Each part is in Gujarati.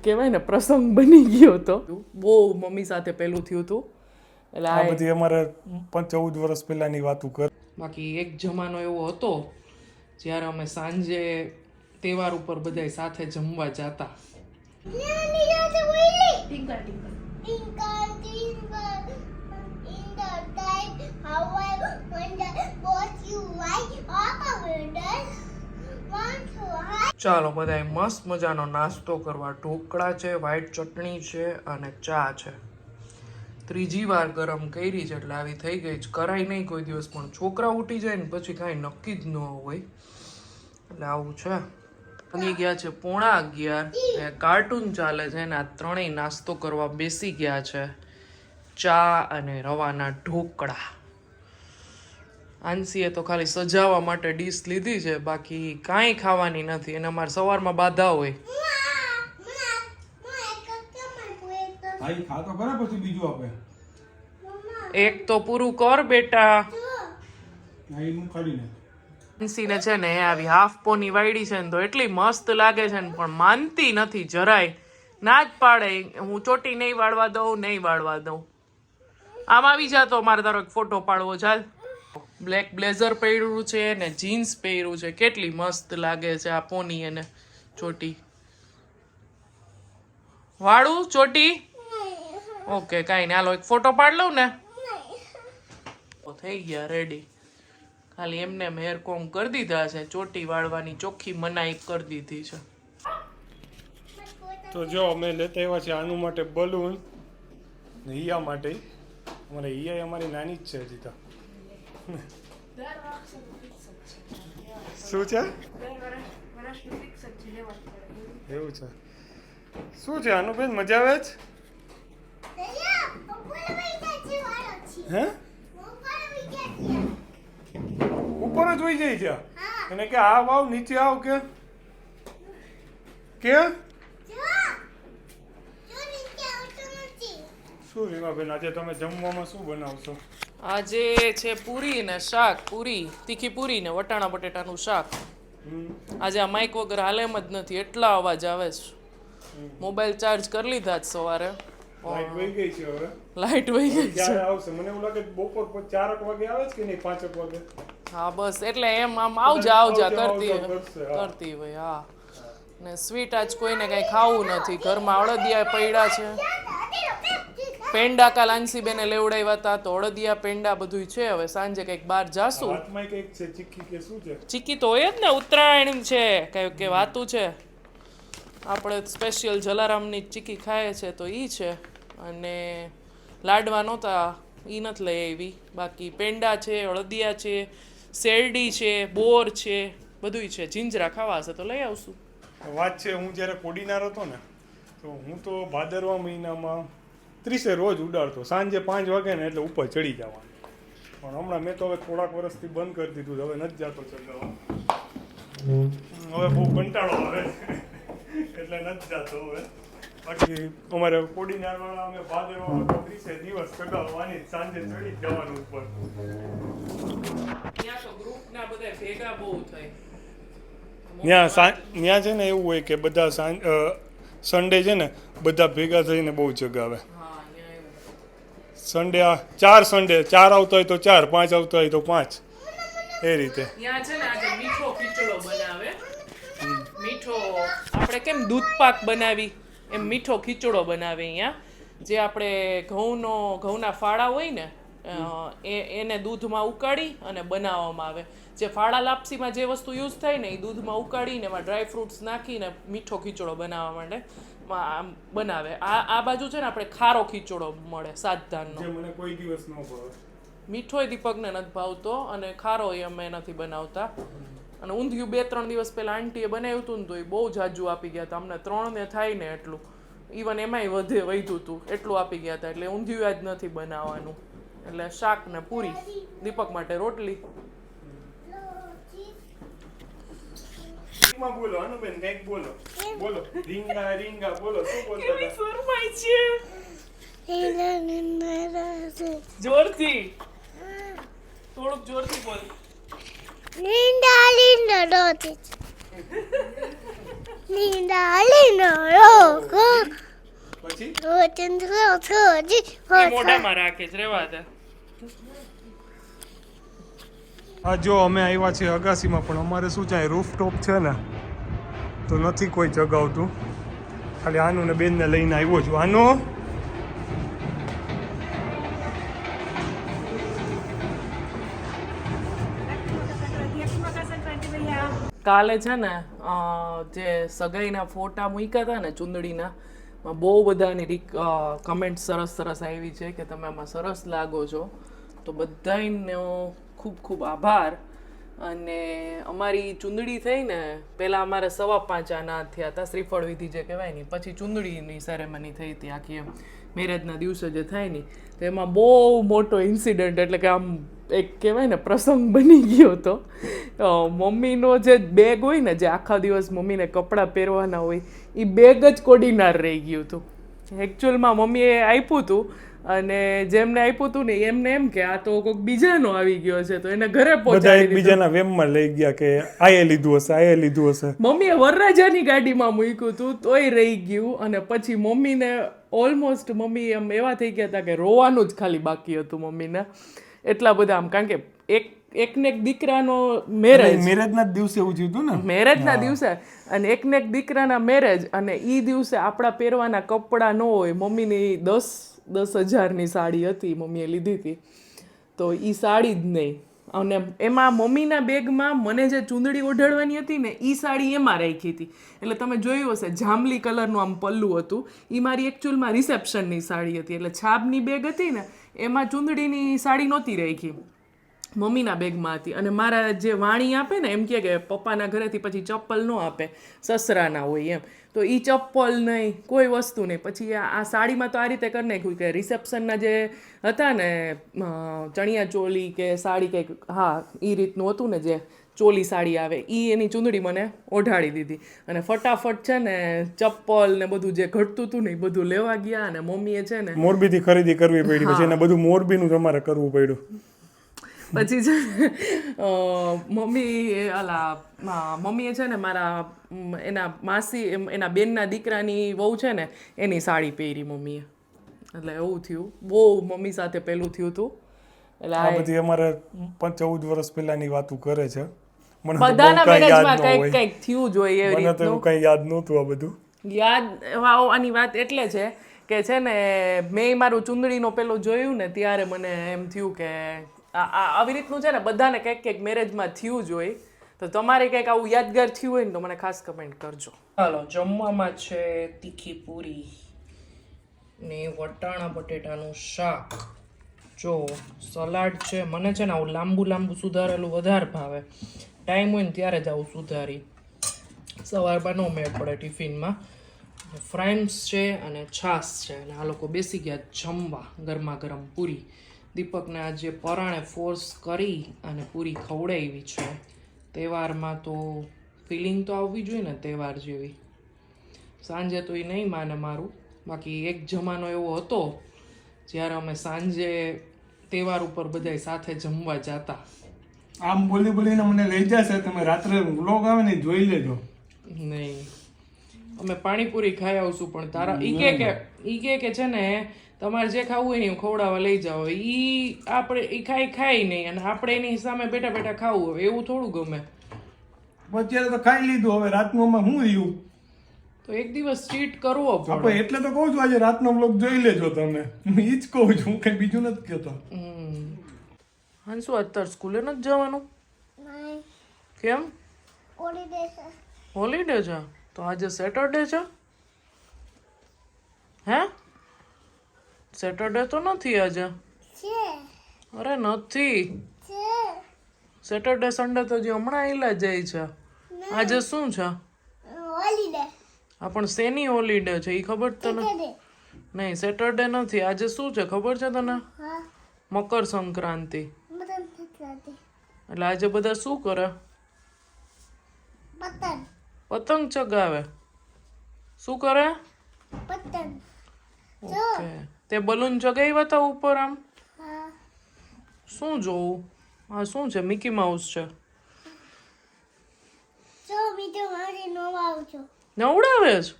કહેવાય ને પ્રસંગ બની ગયો હતો. બહુ મમ્મી સાથે પહેલું થયું હતું. એટલે આ બધી અમારે 14 વર્ષ પહેલાની વાતો કર. બાકી એક જમાનો એવો હતો જ્યારે અમે સાંજે તહેવાર ઉપર બધાય સાથે જમવા જતા. ચાલો બધાય મસ્ત મજાનો નાસ્તો કરવા. ઢોકળા છે, વ્હાઈટ ચટણી છે અને ચા છે. ત્રીજી વાર ગરમ કરી છે એટલે આવી થઈ ગઈ જ. કરાય નહીં કોઈ દિવસ, પણ છોકરા ઉઠી જાય ને પછી કાંઈ નક્કી જ ન હોય એટલે આવું છે. બની ગયા છે 11:30. કાર્ટૂન ચાલે છે ને આ ત્રણેય નાસ્તો કરવા બેસી ગયા છે. ચા અને રવાના ઢોકળા. આંસીએ તો ખાલી સજાવવા માટે ડીશ લીધી છે, બાકી કાંઈ ખાવાની નથી. અને અમારે સવારમાં બાધા હોય. એક તો પૂરું કર બેટા. આંસીને છે ને આવી હાફ પોની વાયડી છે ને તો એટલી મસ્ત લાગે છે ને, પણ માનતી નથી જરાય. ના જ પાડે હું ચોટી નહીં વાળવા દઉં, નહીં વાળવા દઉં. આમ આવી જાતો મારે તારો એક ફોટો પાડવો. ચાલ. બ્લેક બ્લેઝર પહેર્યું છે ને જીન્સ પહેર્યું છે. કેટલી મસ્ત લાગે છે આ પોની અને ચોટી. વાળું ચોટી? ઓકે કાંઈ નહીં, હાલો એક ફોટો પાડ લઉં ને. થઈ ગયા રેડી. ખાલી એમને હેર કોમ કરી દીધા છે. ચોટી વાળવાની ચોખ્ખી મનાઈ કરી દીધી છે. તો જો અમે લેતા આવ્યા છે આનું માટે બલૂન ને ઈયા માટે. અમારે ઈયા અમારી નાની જ છે હજી તો. શું છે એવું છે? શું છે આનું બેન, મજા આવે છે? હે ઉપર જ હોઈ જાય છે એને કે આવ આવ નીચે આવ કે શું રીમાબેન આજે તમે જમવામાં શું બનાવશો? આજે છે પૂરી ને શાક. પૂરી, તીખી પૂરી ને વટાણા બટેટાનું શાક. આજે આ માઇક વગર હાલ એમ જ નથી, એટલા અવાજ આવે છે. મોબાઈલ ચાર્જ કરી લીધા જ સવારે. લાઈટ વહી ગઈ છે હવે. લાઈટ વહી ગઈ છે. આવશે મને એવું લાગે બપોર 4 વાગે આવે છે કે નહીં 5 વાગે. હા બસ એટલે એમ આમ આવજા કરતી હોય. હા ને સ્વીટ આજ કોઈને કઈ ખાવું નથી. ઘરમાં અળદિયા પડ્યા છે. પેંડા કાલ આંસી બેને લેવડાવ્યા હતા તો અળદિયા પેંડા બધું છે. હવે સાંજે કઈક બહાર જાશું. હાથમાં કઈક છે ચીક્કી કે શું છે? ચીક્કી તો હોય જ ને, ઉત્તરાયણ છે કઈ કે વાતું છે. આપણે સ્પેશિયલ જલારામની ચીક્કી ખાય છે તો ઈ છે. અને લાડવા નહોતા ઈ નથી લઈ આવી. બાકી પેંડા છે, અળદિયા છે, શેરડી છે, બોર છે, બધું છે. જીંજરા ખાવા હશે તો લઈ આવશું. વાત છે હું જ્યારે કોડીનાર હતો ને તો હું તો ભાદરવા મહિનામાં 30 રોજ ઉડાડતો. સાંજે 5 વાગે ને એટલે ઉપર ચડી જવાનું. પણ હમણાં મેં તો હવે થોડાક વર્ષથી બંધ કરી દીધું. હવે નથી જતો ચગાવવા. હવે બહુ કંટાળો આવે એટલે નથી જતો હવે. બાકી અમારે કોડીનારવાળા અમે ભાદરવામાં 30 દિવસ ચગાવવાની, સાંજે ચડી જવાનું ઉપર. ત્યાં તો ગ્રુપના બધા ભેગા બહુ થાય. ત્યાં છે ને એવું હોય કે બધા સન્ડે છે ને બધા ભેગા થઈને બહુ ચગાવે. સન્ડે 4 સન્ડે 4 આવતો હોય તો 4, 5 આવતો હોય તો 5, એ રીતે. ત્યાં છે ને આજે મીઠો ખીચડો બનાવે. મીઠો આપણે કેમ દૂધ પાક બનાવી એમ મીઠો ખીચડો બનાવે અહીંયા. જે આપણે ઘઉંના ફાળા હોય ને એને દૂધમાં ઉકાળી અને બનાવવામાં આવે. જે ફાળા લાપસીમાં જે વસ્તુ યુઝ થાય ને એ દૂધમાં ઉકાળીને એમાં ડ્રાય ફ્રૂટ્સ નાખીને મીઠો ખીચડો બનાવવા માટે બનાવે. આ બાજુ છે ને આપણે ખારો ખીચડો મળે સાતધાનનો. મને કોઈ દિવસ ન ભાવે. મીઠો દીપકને નથી ભાવતો અને ખારો અમે નથી બનાવતા. અને ઊંધિયું 2-3 દિવસ પહેલા આંટીએ બનાવ્યું હતું ને તો એ બહુ જાજુ આપી ગયા હતા. અમને 3 ને થાય ને એટલું, ઇવન એમાંય વધ્યું હતું એટલું આપી ગયા હતા. એટલે ઊંધિયું આજ નથી બનાવવાનું. એટલે શાક ને પૂરી, દીપક માટે રોટલી. બોલો અનુબેન કંઈક બોલો. બોલો રીંગા રીંગા બોલો. શું બોલતા હતા? શરમાય છે. જોરથી, થોડુંક જોરથી બોલ. Linda, Linda, Linda, Linda, Linda, એ મોઢામાં રાખીશ રેવા દે. આ જો અમે આવ્યા છીએ અગાસીમાં, પણ અમારે શું છે રૂફટોપ છે ને તો નથી કોઈ જગાવતું. ખાલી આનું ને બેનને લઈને આવ્યો છું. આનો કાલે છે ને જે સગાઈના ફોટા મૂક્યા હતા ને ચુંદડીના, બહુ બધાની કમેન્ટ સરસ સરસ આવી છે કે તમે આમાં સરસ લાગો છો. તો બધાનો ખૂબ ખૂબ આભાર. અને અમારી ચુંદડી થઈ ને પહેલાં અમારે 5:15 આના થયા હતા, શ્રીફળ વિધિ જે કહેવાય ને, પછી ચુંદડીની સેરેમની થઈ હતી આખી એમ મેરેજના દિવસે જે થાય ને, તો એમાં બહુ મોટો ઇન્સિડન્ટ, એટલે કે આમ એક કહેવાય ને પ્રસંગ બની ગયો હતો. મમ્મીનો જે બેગ હોય ને, જે આખા દિવસ મમ્મીને કપડાં પહેરવાના હોય, એ બેગ જ કોડીનાર રહી ગયું હતું. એકચ્યુઅલમાં મમ્મીએ આપ્યું હતું, અને જેમને આપ્યું હતું ને એમને એમ કે આ તો કોઈક બીજાનો આવી ગયો છે, તો એને ઘરે બધા પહોંચાડી એકબીજાના વેમમાં લઈ ગયા કે આયે લીધું હશે, આયે લીધું હશે. મમ્મીએ વરરાજાની ગાડીમાં મૂક્યું હતું તોય રહી ગયું. અને પછી મમ્મીને ઓલમોસ્ટ મમ્મી એમ એવા થઈ ગયા હતા કે રોવાનું જ ખાલી બાકી હતું મમ્મીને. એટલા બધા આમ, કારણ કે એકને એક દીકરાનો મેરેજના દિવસે એવું થયું હતું ને, મેરેજના દિવસે, અને એકને એક દીકરાના મેરેજ, અને એ દિવસે આપણા પહેરવાના કપડાં ન હોય. મમ્મીની 10,000ની સાડી હતી, મમ્મીએ લીધી હતી, તો એ સાડી જ નહીં. અને એમાં મમ્મીના બેગમાં મને જે ચૂંદડી ઓઢાડવાની હતી ને એ સાડી એમાં રાખી હતી. એટલે તમે જોયું હશે જાંબલી કલરનું આમ પલ્લું હતું, એ મારી એકચ્યુઅલમાં રિસેપ્શનની સાડી હતી. એટલે છાબની બેગ હતી ને એમાં ચૂંદડીની સાડી નહોતી રાખી, મમ્મીના બેગમાં હતી. અને મારા જે વાણી આપે ને, એમ કે પપ્પાના ઘરેથી પછી ચપ્પલ ન આપે, સસરાના હોય એમ, તો એ ચપ્પલ નહીં, કોઈ વસ્તુ નહીં. પછી આ સાડીમાં તો આ રીતે કરી નાખ્યું કે રિસેપ્શનના જે હતા ને ચણિયા ચોલી કે સાડી કંઈક, હા એ રીતનું હતું ને, જે ચોલી સાડી આવે, એ એની ચૂંદડી મને ઓઢાડી દીધી. અને ફટાફટ છે ને ચપ્પલ ને બધું જે ઘટતું હતું ને એ બધું લેવા ગયા. અને મમ્મીએ છે ને મોરબીથી ખરીદી કરવી પડી, પછી એને બધું મોરબીનું તમારે કરવું પડ્યું. પછી છે મમ્મીએ છે ને મારા એના માસી, એના બેનના દીકરાની વહુ છે ને એની સાડી પહેરી મમ્મીએ. એટલે એવું થયું, બહુ મમ્મી સાથે પહેલું થયું હતું. એટલે આ બધી અમારે 14 વર્ષ પહેલાની વાતો કરે છે. મને બધાના મેરેજમાં કંઈક થયું જોઈએ એવી મને તો એવું કંઈ યાદ નહોતું. આ બધું યાદ આની વાત એટલે છે કે છે ને મેં મારું ચૂંદડીનો પેલો જોયું ને ત્યારે મને એમ થયું કે આવી રીતનું છે ને બધાને કંઈક મેરેજમાં થયું જ હોય. તો તમારે કંઈક આવું યાદગાર થયું હોય ને તો મને ખાસ કમેન્ટ કરજો. ચાલો, જમવામાં છે તીખી પૂરી ને વટાણા બટેટાનું શાક. જો સલાડ છે. મને છે ને આવું લાંબુ લાંબુ સુધારેલું વધારે ભાવે. ટાઈમ હોય ને ત્યારે જ આવું સુધારી, સવારમાં ન મેળ પડે ટિફિનમાં. ફ્રાઈમ્સ છે અને છાશ છે. અને આ લોકો બેસી ગયા જમવા. ગરમા ગરમ પૂરી. દીપકને આજે પરાણે ફોર્સ કરી અને પૂરી ખવડાવી છે. તહેવારમાં તો ફિલિંગ તો આવવી જોઈએ ને તહેવાર જેવી. સાંજે તો એ નહીં માને મારું. બાકી એક જમાનો એવો હતો જ્યારે અમે સાંજે તહેવાર ઉપર બધાય સાથે જમવા જતા. આમ બોલી બોલીને મને લઈ જશે. તમે રાત્રે વ્લોગ આવે ને જોઈ લેજો. નહીં, અમે પાણીપુરી ખાઈ આવશું. પણ તારા ઈ કે છે ને તમારે જે ખાવું હોય ને ખવડાવવા લઈ જાઓ. આપણે ખાઈ નહીં અને આપણે એની સામે બેઠા બેઠા ખાવું. હવે એવું થોડું ગમે. અત્યારે તો ખાઈ લીધું, હવે રાતનું શું રહ્યું? તો એક દિવસ ચીટ કરવો પડે. એટલે તો કહું છું આજે રાતનો વ્લોગ જોઈ લેજો તમે. હું ઈ જ કહું છું, કઈ બીજું નથી કહેતો. હંસુ અત્યારે સ્કૂલે નથી જવાનું? કેમ? હોલીડે છે. તો આજે સેટરડે છે. હે? સેટરડે તો નથી આજે. અરે નથી. સેટરડે સન્ડે તો હજી હમણાં આયલા જાય છે. આજે શું છે? હા પણ શેની હોલીડે છે એ ખબર તને? નહીં, સેટરડે નથી. આજે શું છે ખબર છે તને? મકર સંક્રાંતિ. એટલે આજે બધા શું કરે? પતંગ ચગાવે. શું કરે? ઓકે. તે બલૂન ચગાવ્યા હતા ઉપર આમ? શું જોવું? આ શું છે? મિકી માઉસ છે. નવડાવે છે?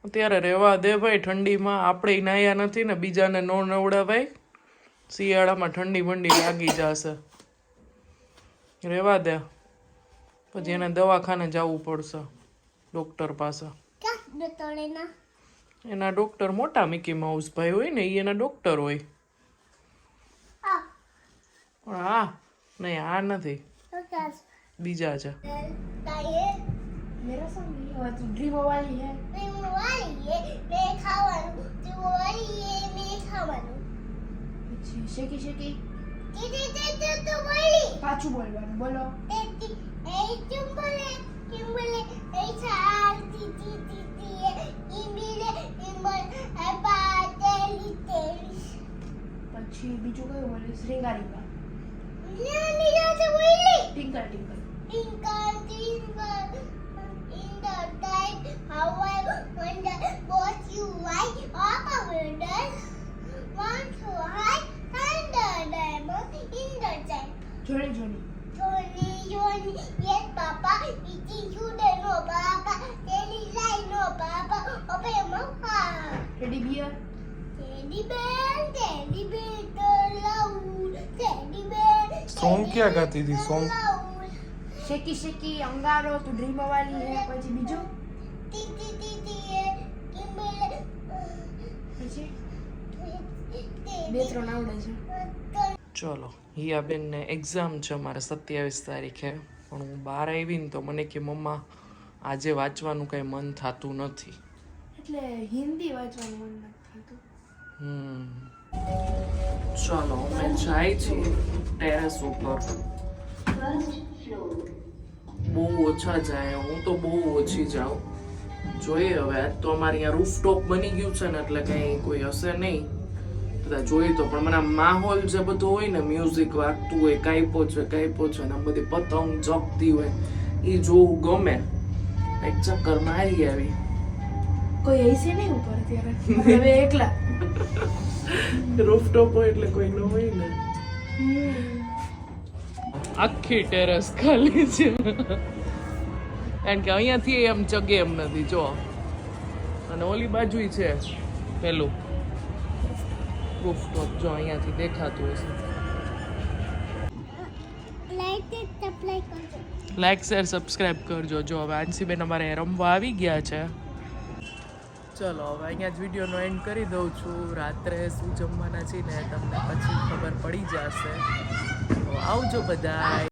અત્યારે રહેવા દે ભાઈ, ઠંડીમાં આપણે નાયા નથી ને, બીજાને નો નવડાવાય. શિયાળામાં ઠંડી બંડી લાગી જશે, રહેવા દે. પછી એને દવાખાને જવું પડશે, ડૉક્ટર પાસે. એના ડૉક્ટર મોટા મિકી માઉસ ભાઈ હોય ને, એ એના ડૉક્ટર હોય. પણ હા નહીં, આ નથી, બીજા છે. मेरा संग तू ड्रीम वाली है ड्रीम वाली है मैं खावानु तू वाली है मैं खावानु अच्छा शेकी शेकी તે તો બોલી પાછું બોલવાનું બોલો એ તું બોલે એ ચાલતી તી ઈમીલે ઈમલ આ બાતેલી તેલી પછી બીજું કયું બોલે શ્રીંગારીકા ની જાતે બોલી tinkle tinkle tinkle tinkle in the time how I wonder what you like up a wonder want to hide under diamond in the time Johnny yes papa eating you the no papa telly lie no papa open your mouth teddy bear the loud teddy bear song क्या गाती थी सॉन्ग शेकी शेकी अंगारो तू ड्रीम वाली है પછી બીજું ટી ટી ટી ટી કિમ્બલ પછી બે ત્રણ આવડે છે. ચલો, હિયાબેનને એક્ઝામ છે અમારે 27 તારીખે, પણ હું બહાર આવી ને તો મને કે મમ્મા આજે વાંચવાનું કંઈ મન થતું નથી. એટલે હિન્દી વાંચવાનું મન નથી થતું. ચલો અમે જાય છીએ ટેરેસ ઉપર. બહુ ઓછા જાય, હું તો બહુ ઓછી જાઉં. જોઈએ હવે, આજ તો અમારે અહીંયા રૂફટોપ બની ગયું છે ને, એટલે કંઈ કોઈ હશે નહીં. બધા જોઈ તો, પણ મને આ માહોલ જે બધો હોય ને, મ્યુઝિક વાગતું હોય, કાંઈપો છે ને આમ બધી પતંગ જગતી હોય, એ જોવું ગમે. એક ચક્કર મારી આવી. કોઈ એસી નહીં ઉપર અત્યારે હવે એકલા રૂફટોપ હોય એટલે કોઈ ન હોય ને. આખી ટેરેસ ખાલી છે, કારણ કે અહીંયાથી એમ જગે એમ નથી. જો, અને ઓલી બાજુ છે પેલું રૂફટોપ, જો અહીંયાથી દેખાતું હશે. લાઈક શેર સબસ્ક્રાઇબ કરજો. જો હવે આંશીબેન અમારે રમવા આવી ગયા છે. ચલો હવે અહીંયા જ વિડીયોનો એન્ડ કરી દઉં છું. રાત્રે શું જમવાના છે ને તમને પછી ખબર પડી જશે. તો આવજો બધા.